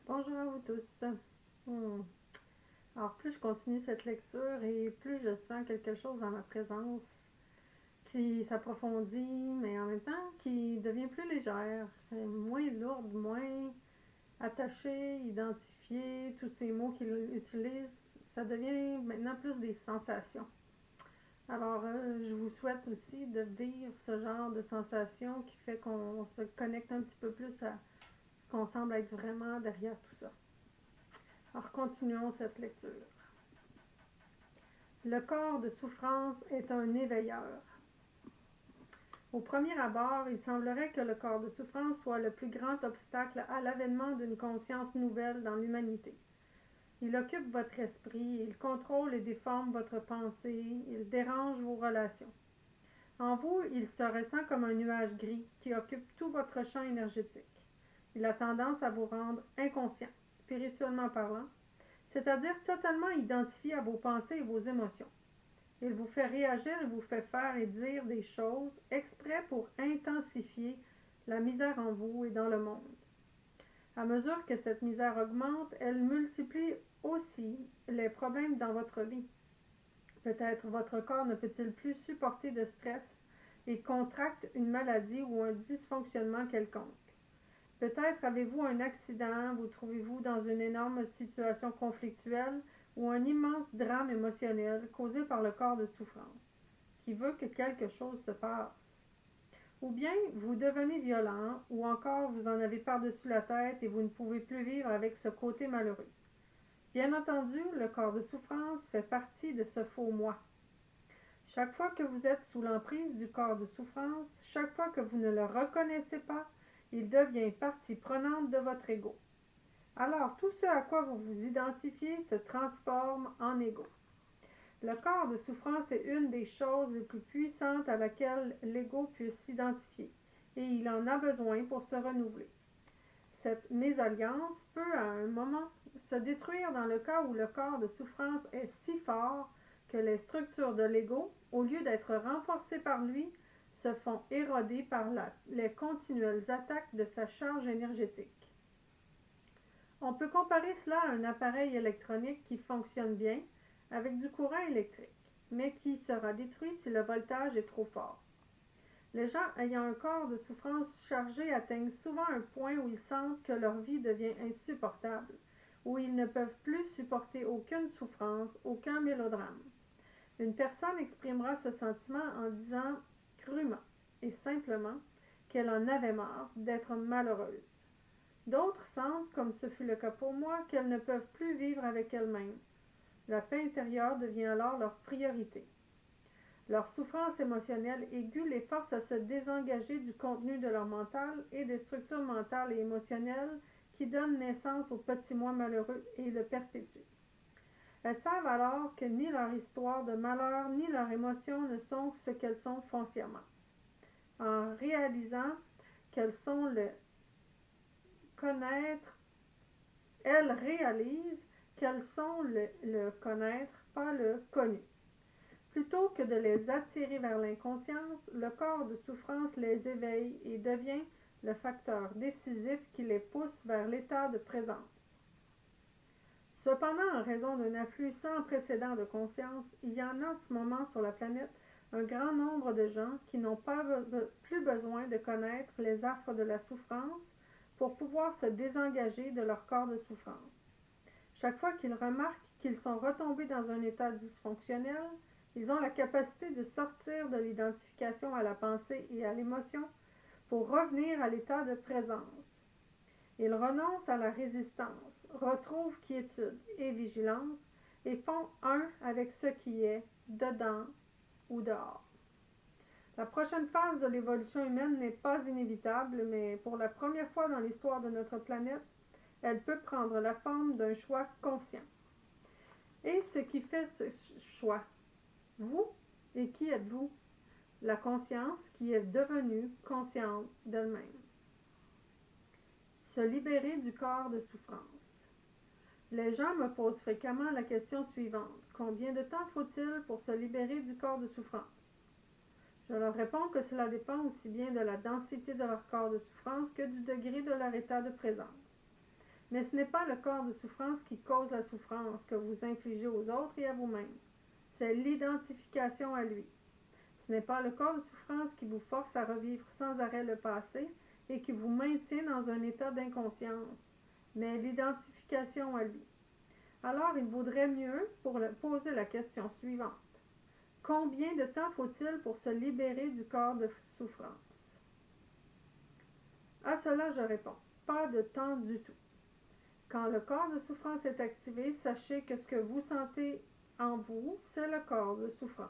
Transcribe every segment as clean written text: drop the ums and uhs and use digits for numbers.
Bonjour à vous tous. Hmm. Alors, plus je continue cette lecture et plus je sens quelque chose dans ma présence qui s'approfondit, mais en même temps qui devient plus légère, moins lourde, moins attachée, identifiée, tous ces mots qu'il utilise, ça devient maintenant plus des sensations. Alors, je vous souhaite aussi de vivre ce genre de sensation qui fait qu'on se connecte un petit peu plus à ce qu'on semble être vraiment derrière tout ça. Alors, continuons cette lecture. Le corps de souffrance est un éveilleur. Au premier abord, il semblerait que le corps de souffrance soit le plus grand obstacle à l'avènement d'une conscience nouvelle dans l'humanité. Il occupe votre esprit, il contrôle et déforme votre pensée, il dérange vos relations. En vous, il se ressent comme un nuage gris qui occupe tout votre champ énergétique. Il a tendance à vous rendre inconscient, spirituellement parlant, c'est-à-dire totalement identifié à vos pensées et vos émotions. Il vous fait réagir et vous fait faire et dire des choses exprès pour intensifier la misère en vous et dans le monde. À mesure que cette misère augmente, elle multiplie aussi les problèmes dans votre vie. Peut-être votre corps ne peut-il plus supporter de stress et contracte une maladie ou un dysfonctionnement quelconque. Peut-être avez-vous un accident, vous trouvez-vous dans une énorme situation conflictuelle ou un immense drame émotionnel causé par le corps de souffrance, qui veut que quelque chose se passe. Ou bien vous devenez violent, ou encore vous en avez par-dessus la tête et vous ne pouvez plus vivre avec ce côté malheureux. Bien entendu, le corps de souffrance fait partie de ce faux moi. Chaque fois que vous êtes sous l'emprise du corps de souffrance, chaque fois que vous ne le reconnaissez pas, il devient partie prenante de votre ego. Alors, tout ce à quoi vous vous identifiez se transforme en ego. Le corps de souffrance est une des choses les plus puissantes à laquelle l'ego puisse s'identifier, et il en a besoin pour se renouveler. Cette mésalliance peut, à un moment, se détruire dans le cas où le corps de souffrance est si fort que les structures de l'ego, au lieu d'être renforcées par lui, se font éroder par les continuelles attaques de sa charge énergétique. On peut comparer cela à un appareil électronique qui fonctionne bien avec du courant électrique, mais qui sera détruit si le voltage est trop fort. Les gens ayant un corps de souffrance chargé atteignent souvent un point où ils sentent que leur vie devient insupportable, où ils ne peuvent plus supporter aucune souffrance, aucun mélodrame. Une personne exprimera ce sentiment en disant crûment et simplement qu'elle en avait marre d'être malheureuse. D'autres sentent, comme ce fut le cas pour moi, qu'elles ne peuvent plus vivre avec elles-mêmes. La paix intérieure devient alors leur priorité. Leur souffrance émotionnelle aiguë les force à se désengager du contenu de leur mental et des structures mentales et émotionnelles qui donnent naissance au petit moi malheureux et le perpétuent. Elles savent alors que ni leur histoire de malheur ni leurs émotions ne sont ce qu'elles sont foncièrement. En réalisant qu'elles sont le connaître, elles réalisent qu'elles sont le connaître, pas le connu. Plutôt que de les attirer vers l'inconscience, le corps de souffrance les éveille et devient le facteur décisif qui les pousse vers l'état de présence. Cependant, en raison d'un afflux sans précédent de conscience, il y en a en ce moment sur la planète un grand nombre de gens qui n'ont plus besoin de connaître les affres de la souffrance pour pouvoir se désengager de leur corps de souffrance. Chaque fois qu'ils remarquent qu'ils sont retombés dans un état dysfonctionnel, ils ont la capacité de sortir de l'identification à la pensée et à l'émotion pour revenir à l'état de présence. Ils renoncent à la résistance, retrouvent quiétude et vigilance et font un avec ce qui est dedans ou dehors. La prochaine phase de l'évolution humaine n'est pas inévitable, mais pour la première fois dans l'histoire de notre planète, elle peut prendre la forme d'un choix conscient. Et ce qui fait ce choix, vous, et qui êtes-vous? La conscience qui est devenue consciente d'elle-même. Se libérer du corps de souffrance. Les gens me posent fréquemment la question suivante. Combien de temps faut-il pour se libérer du corps de souffrance? Je leur réponds que cela dépend aussi bien de la densité de leur corps de souffrance que du degré de leur état de présence. Mais ce n'est pas le corps de souffrance qui cause la souffrance que vous infligez aux autres et à vous-même. C'est l'identification à lui. Ce n'est pas le corps de souffrance qui vous force à revivre sans arrêt le passé et qui vous maintient dans un état d'inconscience, mais l'identification à lui. Alors, il vaudrait mieux poser la question suivante. Combien de temps faut-il pour se libérer du corps de souffrance? À cela, je réponds, pas de temps du tout. Quand le corps de souffrance est activé, sachez que ce que vous sentez en vous, c'est le corps de souffrance.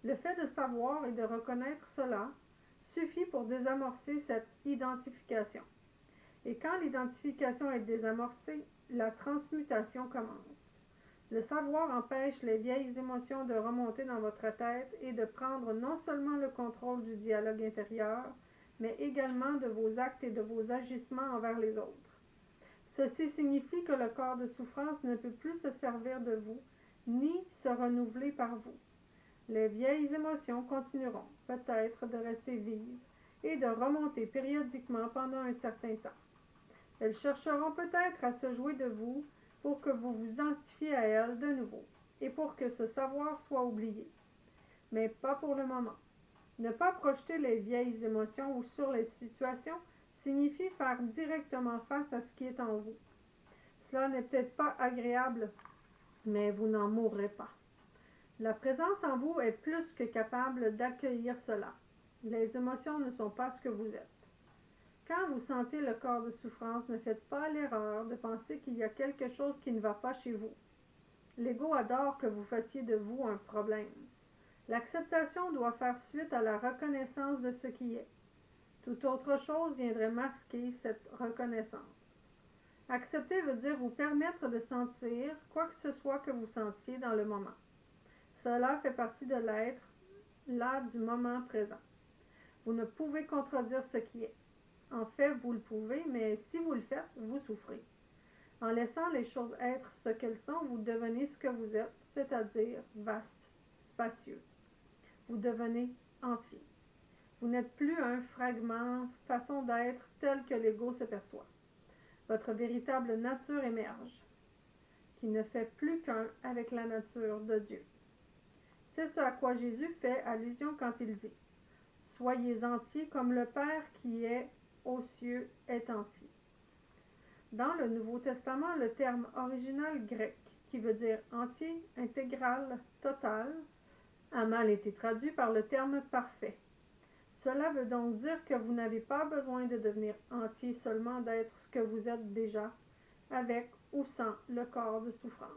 Le fait de savoir et de reconnaître cela suffit pour désamorcer cette identification. Et quand l'identification est désamorcée, la transmutation commence. Le savoir empêche les vieilles émotions de remonter dans votre tête et de prendre non seulement le contrôle du dialogue intérieur, mais également de vos actes et de vos agissements envers les autres. Ceci signifie que le corps de souffrance ne peut plus se servir de vous, ni se renouveler par vous. Les vieilles émotions continueront peut-être de rester vives et de remonter périodiquement pendant un certain temps. Elles chercheront peut-être à se jouer de vous pour que vous vous identifiez à elles de nouveau et pour que ce savoir soit oublié. Mais pas pour le moment. Ne pas projeter les vieilles émotions ou sur les situations signifie faire directement face à ce qui est en vous. Cela n'est peut-être pas agréable, mais vous n'en mourrez pas. La présence en vous est plus que capable d'accueillir cela. Les émotions ne sont pas ce que vous êtes. Quand vous sentez le corps de souffrance, ne faites pas l'erreur de penser qu'il y a quelque chose qui ne va pas chez vous. L'ego adore que vous fassiez de vous un problème. L'acceptation doit faire suite à la reconnaissance de ce qui est. Toute autre chose viendrait masquer cette reconnaissance. Accepter veut dire vous permettre de sentir quoi que ce soit que vous sentiez dans le moment. Cela fait partie de l'être, là, du moment présent. Vous ne pouvez contredire ce qui est. En fait, vous le pouvez, mais si vous le faites, vous souffrez. En laissant les choses être ce qu'elles sont, vous devenez ce que vous êtes, c'est-à-dire vaste, spacieux. Vous devenez entier. Vous n'êtes plus un fragment, façon d'être tel que l'ego se perçoit. Votre véritable nature émerge, qui ne fait plus qu'un avec la nature de Dieu. C'est ce à quoi Jésus fait allusion quand il dit « Soyez entiers comme le Père qui est aux cieux est entier ». Dans le Nouveau Testament, le terme original grec, qui veut dire entier, intégral, total, a mal été traduit par le terme parfait. Cela veut donc dire que vous n'avez pas besoin de devenir entier seulement d'être ce que vous êtes déjà, avec ou sans le corps de souffrance.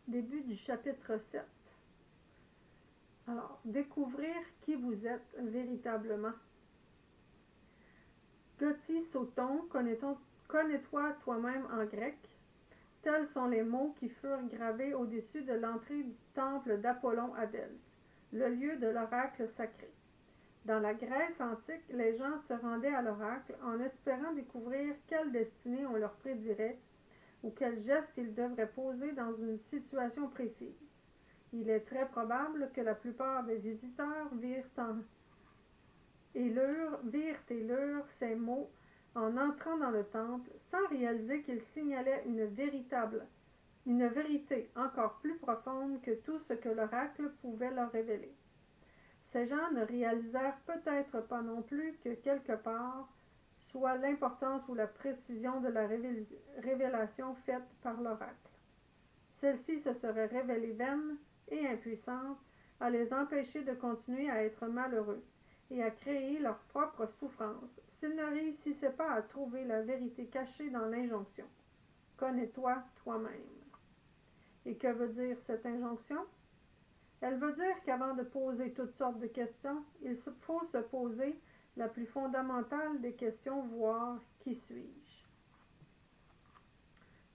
Début du chapitre 7. Alors, découvrir qui vous êtes véritablement. Goti Soton, connais-toi toi-même en grec. Tels sont les mots qui furent gravés au-dessus de l'entrée du temple d'Apollon à Delphes, le lieu de l'oracle sacré. Dans la Grèce antique, les gens se rendaient à l'oracle en espérant découvrir quelle destinée on leur prédirait ou quel geste ils devraient poser dans une situation précise. Il est très probable que la plupart des visiteurs virent et lurent ces mots en entrant dans le temple sans réaliser qu'ils signalaient une vérité encore plus profonde que tout ce que l'oracle pouvait leur révéler. Ces gens ne réalisèrent peut-être pas non plus que quelque part soit l'importance ou la précision de la révélation faite par l'oracle. Celle-ci se serait révélée vaine et impuissante à les empêcher de continuer à être malheureux et à créer leur propre souffrance s'ils ne réussissaient pas à trouver la vérité cachée dans l'injonction. Connais-toi toi-même. Et que veut dire cette injonction? Elle veut dire qu'avant de poser toutes sortes de questions, il faut se poser la plus fondamentale des questions, voire qui suis-je?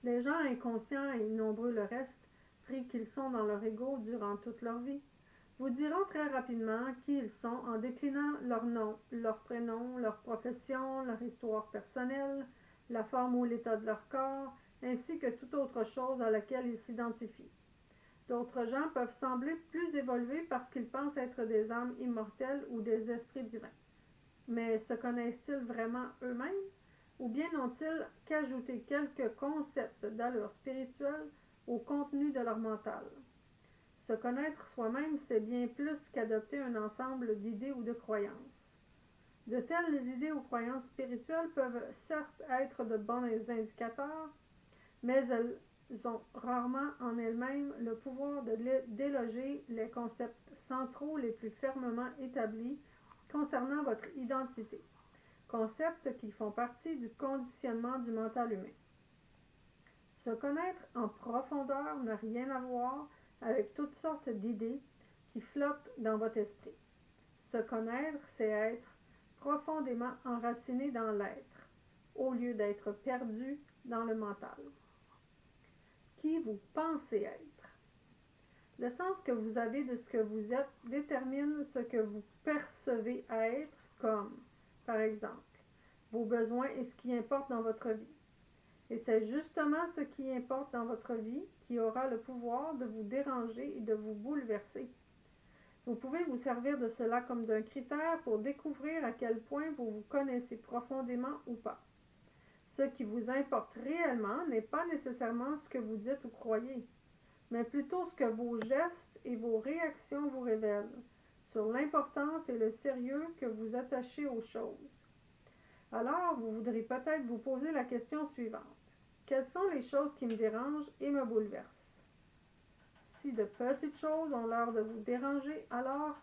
Les gens inconscients et nombreux le reste, pris qu'ils sont dans leur ego durant toute leur vie, vous diront très rapidement qui ils sont en déclinant leur nom, leur prénom, leur profession, leur histoire personnelle, la forme ou l'état de leur corps, ainsi que toute autre chose à laquelle ils s'identifient. D'autres gens peuvent sembler plus évolués parce qu'ils pensent être des âmes immortelles ou des esprits divins. Mais se connaissent-ils vraiment eux-mêmes? ou bien n'ont-ils qu'ajouté quelques concepts d'allure spirituelle au contenu de leur mental? Se connaître soi-même, c'est bien plus qu'adopter un ensemble d'idées ou de croyances. De telles idées ou croyances spirituelles peuvent certes être de bons indicateurs, mais elles ont rarement en elles-mêmes le pouvoir de déloger les concepts centraux les plus fermement établis concernant votre identité, concepts qui font partie du conditionnement du mental humain. Se connaître en profondeur n'a rien à voir avec toutes sortes d'idées qui flottent dans votre esprit. Se connaître, c'est être profondément enraciné dans l'être, au lieu d'être perdu dans le mental. Qui vous pensez être? Le sens que vous avez de ce que vous êtes détermine ce que vous percevez être comme, par exemple, vos besoins et ce qui importe dans votre vie. Et c'est justement ce qui importe dans votre vie qui aura le pouvoir de vous déranger et de vous bouleverser. Vous pouvez vous servir de cela comme d'un critère pour découvrir à quel point vous vous connaissez profondément ou pas. Ce qui vous importe réellement n'est pas nécessairement ce que vous dites ou croyez, mais plutôt ce que vos gestes et vos réactions vous révèlent sur l'importance et le sérieux que vous attachez aux choses. Alors, vous voudrez peut-être vous poser la question suivante. Quelles sont les choses qui me dérangent et me bouleversent? Si de petites choses ont l'air de vous déranger, alors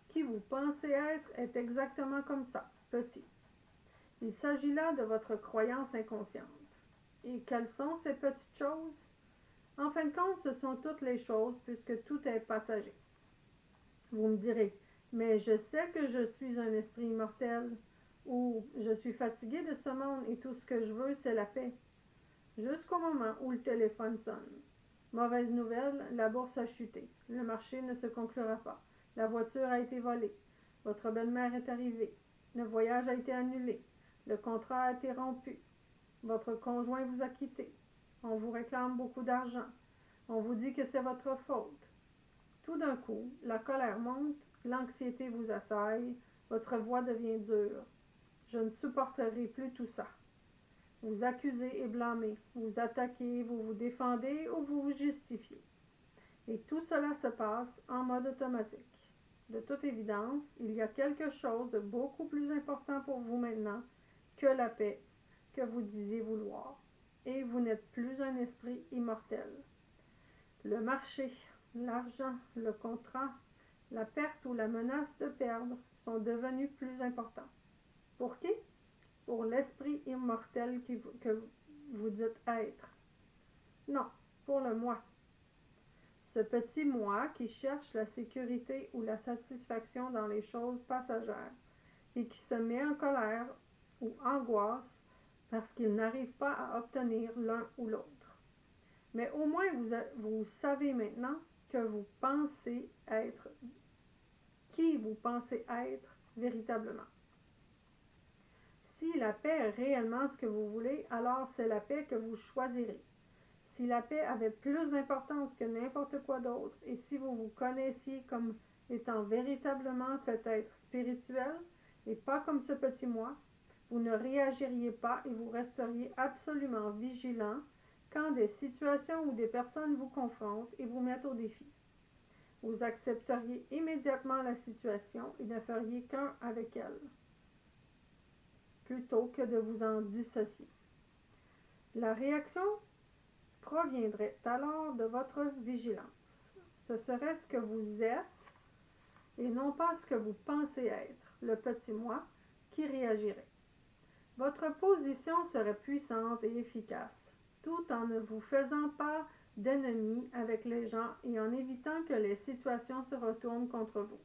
qui vous pensez être est exactement comme ça, petit. Il s'agit là de votre croyance inconsciente. Et quelles sont ces petites choses? En fin de compte, ce sont toutes les choses puisque tout est passager. Vous me direz, mais je sais que je suis un esprit immortel, ou je suis fatigué de ce monde et tout ce que je veux, c'est la paix. Jusqu'au moment où le téléphone sonne. Mauvaise nouvelle, la bourse a chuté. Le marché ne se conclura pas. La voiture a été volée. Votre belle-mère est arrivée. Le voyage a été annulé. Le contrat a été rompu. Votre conjoint vous a quitté. On vous réclame beaucoup d'argent. On vous dit que c'est votre faute. Tout d'un coup, la colère monte, l'anxiété vous assaille, votre voix devient dure. Je ne supporterai plus tout ça. Vous accusez et blâmez, vous attaquez, vous vous défendez ou vous vous justifiez. Et tout cela se passe en mode automatique. De toute évidence, il y a quelque chose de beaucoup plus important pour vous maintenant que la paix que vous disiez vouloir. Et vous n'êtes plus un esprit immortel. Le marché, l'argent, le contrat, la perte ou la menace de perdre sont devenus plus importants. Pour qui? Pour l'esprit immortel que vous dites être. Non, pour le moi. Ce petit moi qui cherche la sécurité ou la satisfaction dans les choses passagères et qui se met en colère ou angoisse parce qu'il n'arrive pas à obtenir l'un ou l'autre. Mais au moins vous savez maintenant que vous pensez être, qui vous pensez être véritablement. Si la paix est réellement ce que vous voulez, alors c'est la paix que vous choisirez. Si la paix avait plus d'importance que n'importe quoi d'autre, et si vous vous connaissiez comme étant véritablement cet être spirituel, et pas comme ce petit moi, vous ne réagiriez pas et vous resteriez absolument vigilant quand des situations ou des personnes vous confrontent et vous mettent au défi. Vous accepteriez immédiatement la situation et ne feriez qu'un avec elle, plutôt que de vous en dissocier. La réaction proviendrait alors de votre vigilance. Ce serait ce que vous êtes et non pas ce que vous pensez être, le petit moi, qui réagirait. Votre position serait puissante et efficace, tout en ne vous faisant pas d'ennemis avec les gens et en évitant que les situations se retournent contre vous.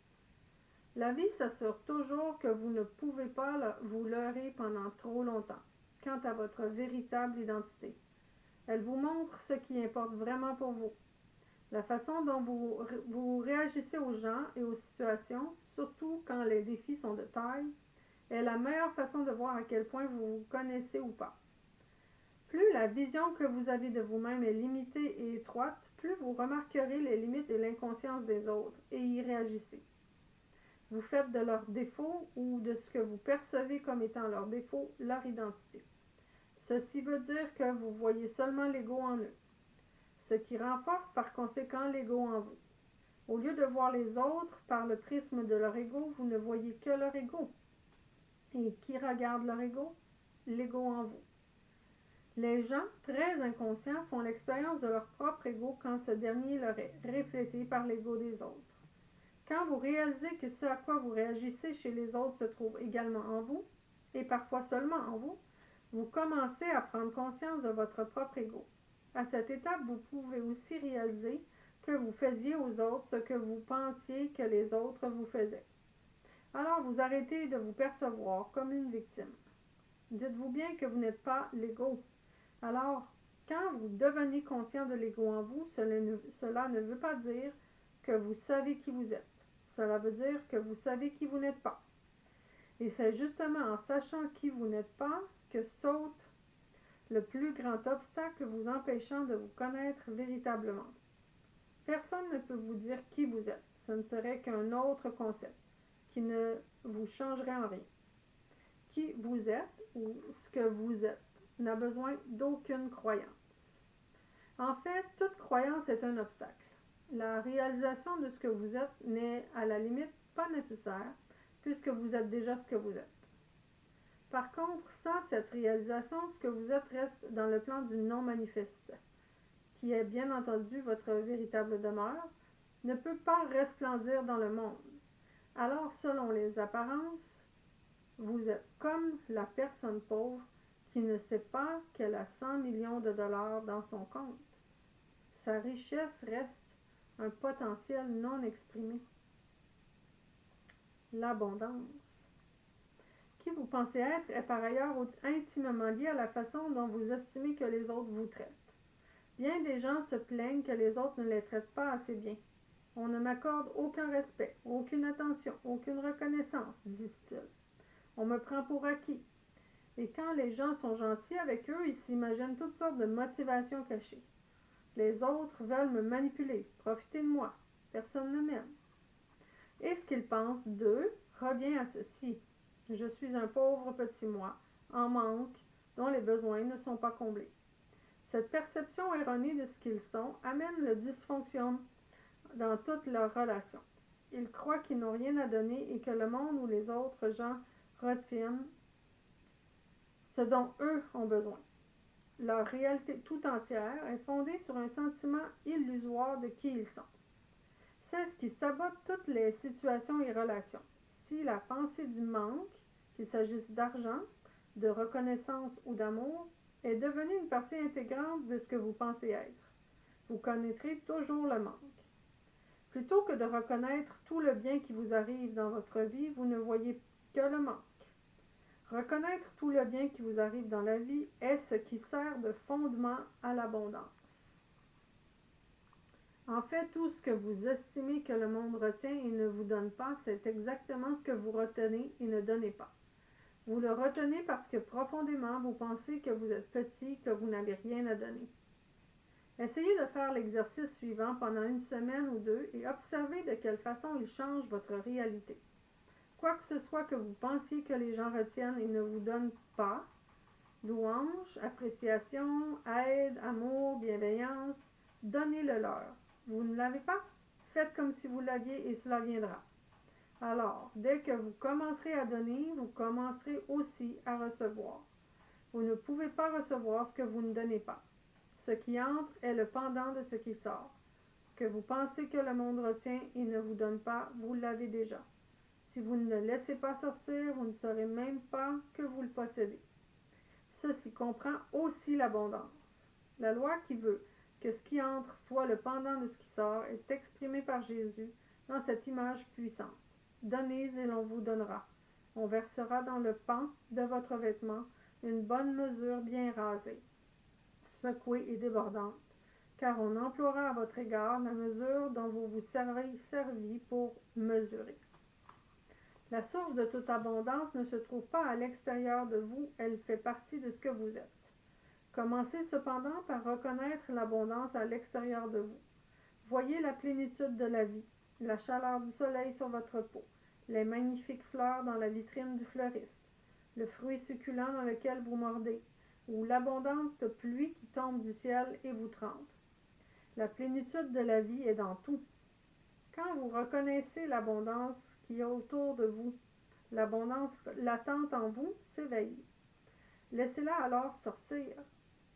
La vie s'assure toujours que vous ne pouvez pas vous leurrer pendant trop longtemps quant à votre véritable identité. Elle vous montre ce qui importe vraiment pour vous. La façon dont vous réagissez aux gens et aux situations, surtout quand les défis sont de taille, est la meilleure façon de voir à quel point vous vous connaissez ou pas. Plus la vision que vous avez de vous-même est limitée et étroite, plus vous remarquerez les limites et l'inconscience des autres et y réagissez. Vous faites de leurs défauts ou de ce que vous percevez comme étant leurs défauts leur identité. Ceci veut dire que vous voyez seulement l'ego en eux, ce qui renforce par conséquent l'ego en vous. Au lieu de voir les autres par le prisme de leur ego, vous ne voyez que leur ego. Et qui regarde leur ego? L'ego en vous. Les gens très inconscients font l'expérience de leur propre ego quand ce dernier leur est reflété par l'ego des autres. Quand vous réalisez que ce à quoi vous réagissez chez les autres se trouve également en vous, et parfois seulement en vous, vous commencez à prendre conscience de votre propre ego. À cette étape, vous pouvez aussi réaliser que vous faisiez aux autres ce que vous pensiez que les autres vous faisaient. Alors vous arrêtez de vous percevoir comme une victime. Dites-vous bien que vous n'êtes pas l'ego. Alors, quand vous devenez conscient de l'ego en vous, cela ne veut pas dire que vous savez qui vous êtes. Cela veut dire que vous savez qui vous n'êtes pas. Et c'est justement en sachant qui vous n'êtes pas que saute le plus grand obstacle vous empêchant de vous connaître véritablement. Personne ne peut vous dire qui vous êtes. Ce ne serait qu'un autre concept qui ne vous changerait en rien. Qui vous êtes ou ce que vous êtes n'a besoin d'aucune croyance. En fait, toute croyance est un obstacle. La réalisation de ce que vous êtes n'est à la limite pas nécessaire, puisque vous êtes déjà ce que vous êtes. Par contre, sans cette réalisation, ce que vous êtes reste dans le plan du non-manifeste, qui est bien entendu votre véritable demeure, ne peut pas resplendir dans le monde. Alors, selon les apparences, vous êtes comme la personne pauvre qui ne sait pas qu'elle a 100 millions de dollars dans son compte. Sa richesse reste un potentiel non exprimé. L'abondance. Qui vous pensez être est par ailleurs intimement lié à la façon dont vous estimez que les autres vous traitent. Bien des gens se plaignent que les autres ne les traitent pas assez bien. On ne m'accorde aucun respect, aucune attention, aucune reconnaissance, disent-ils. On me prend pour acquis. Et quand les gens sont gentils avec eux, ils s'imaginent toutes sortes de motivations cachées. Les autres veulent me manipuler, profiter de moi. Personne ne m'aime. Et ce qu'ils pensent d'eux revient à ceci. Je suis un pauvre petit moi, en manque, dont les besoins ne sont pas comblés. Cette perception erronée de ce qu'ils sont amène le dysfonction dans toutes leurs relations. Ils croient qu'ils n'ont rien à donner et que le monde ou les autres gens retiennent ce dont eux ont besoin. Leur réalité tout entière est fondée sur un sentiment illusoire de qui ils sont. C'est ce qui sabote toutes les situations et relations. Si la pensée du manque, qu'il s'agisse d'argent, de reconnaissance ou d'amour, est devenue une partie intégrante de ce que vous pensez être, vous connaîtrez toujours le manque. Plutôt que de reconnaître tout le bien qui vous arrive dans votre vie, vous ne voyez que le manque. Reconnaître tout le bien qui vous arrive dans la vie est ce qui sert de fondement à l'abondance. En fait, tout ce que vous estimez que le monde retient et ne vous donne pas, c'est exactement ce que vous retenez et ne donnez pas. Vous le retenez parce que profondément, vous pensez que vous êtes petit, que vous n'avez rien à donner. Essayez de faire l'exercice suivant pendant une semaine ou deux et observez de quelle façon il change votre réalité. Quoi que ce soit que vous pensiez que les gens retiennent et ne vous donnent pas, louange, appréciation, aide, amour, bienveillance, donnez-le leur. Vous ne l'avez pas? Faites comme si vous l'aviez et cela viendra. Alors, dès que vous commencerez à donner, vous commencerez aussi à recevoir. Vous ne pouvez pas recevoir ce que vous ne donnez pas. Ce qui entre est le pendant de ce qui sort. Ce que vous pensez que le monde retient et ne vous donne pas, vous l'avez déjà. Si vous ne le laissez pas sortir, vous ne saurez même pas que vous le possédez. Ceci comprend aussi l'abondance. La loi qui veut que ce qui entre soit le pendant de ce qui sort est exprimée par Jésus dans cette image puissante. Donnez et l'on vous donnera. On versera dans le pan de votre vêtement une bonne mesure bien rasée, secouée et débordante, car on emploiera à votre égard la mesure dont vous vous servi pour mesurer. La source de toute abondance ne se trouve pas à l'extérieur de vous, elle fait partie de ce que vous êtes. Commencez cependant par reconnaître l'abondance à l'extérieur de vous. Voyez la plénitude de la vie, la chaleur du soleil sur votre peau, les magnifiques fleurs dans la vitrine du fleuriste, le fruit succulent dans lequel vous mordez, ou l'abondance de pluie qui tombe du ciel et vous trempe. La plénitude de la vie est dans tout. Quand vous reconnaissez l'abondance qui est autour de vous, l'abondance latente en vous s'éveille. Laissez-la alors sortir.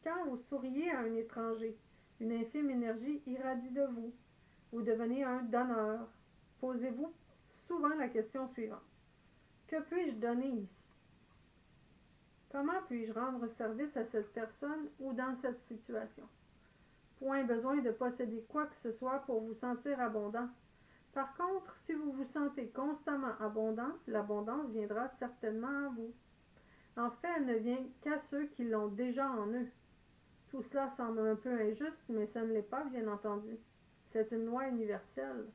Quand vous souriez à un étranger, une infime énergie irradie de vous. Vous devenez un donneur. Posez-vous souvent la question suivante. Que puis-je donner ici? Comment puis-je rendre service à cette personne ou dans cette situation? Point besoin de posséder quoi que ce soit pour vous sentir abondant. Par contre, si vous vous sentez constamment abondant, l'abondance viendra certainement à vous. En fait, elle ne vient qu'à ceux qui l'ont déjà en eux. Tout cela semble un peu injuste, mais ça ne l'est pas, bien entendu. C'est une loi universelle.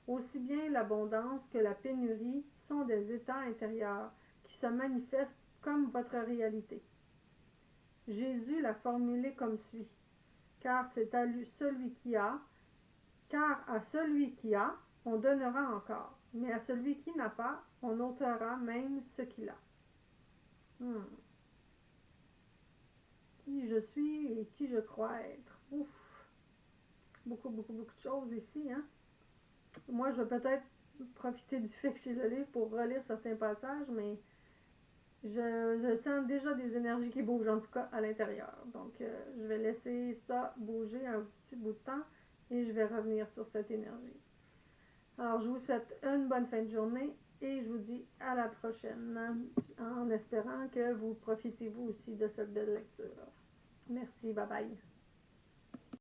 Aussi bien l'abondance que la pénurie sont des états intérieurs qui se manifestent comme votre réalité. Jésus l'a formulé comme suit. Car à celui qui a, on donnera encore, mais à celui qui n'a pas, on ôtera même ce qu'il a. Qui je suis et qui je crois être. Ouf! Beaucoup de choses ici, hein? Moi, je vais peut-être profiter du fait que j'ai le livre pour relire certains passages, mais je sens déjà des énergies qui bougent, en tout cas à l'intérieur. Donc, je vais laisser ça bouger un petit bout de temps et je vais revenir sur cette énergie. Alors, je vous souhaite une bonne fin de journée et je vous dis à la prochaine, en espérant que vous profitez vous aussi de cette belle lecture. Merci, bye bye.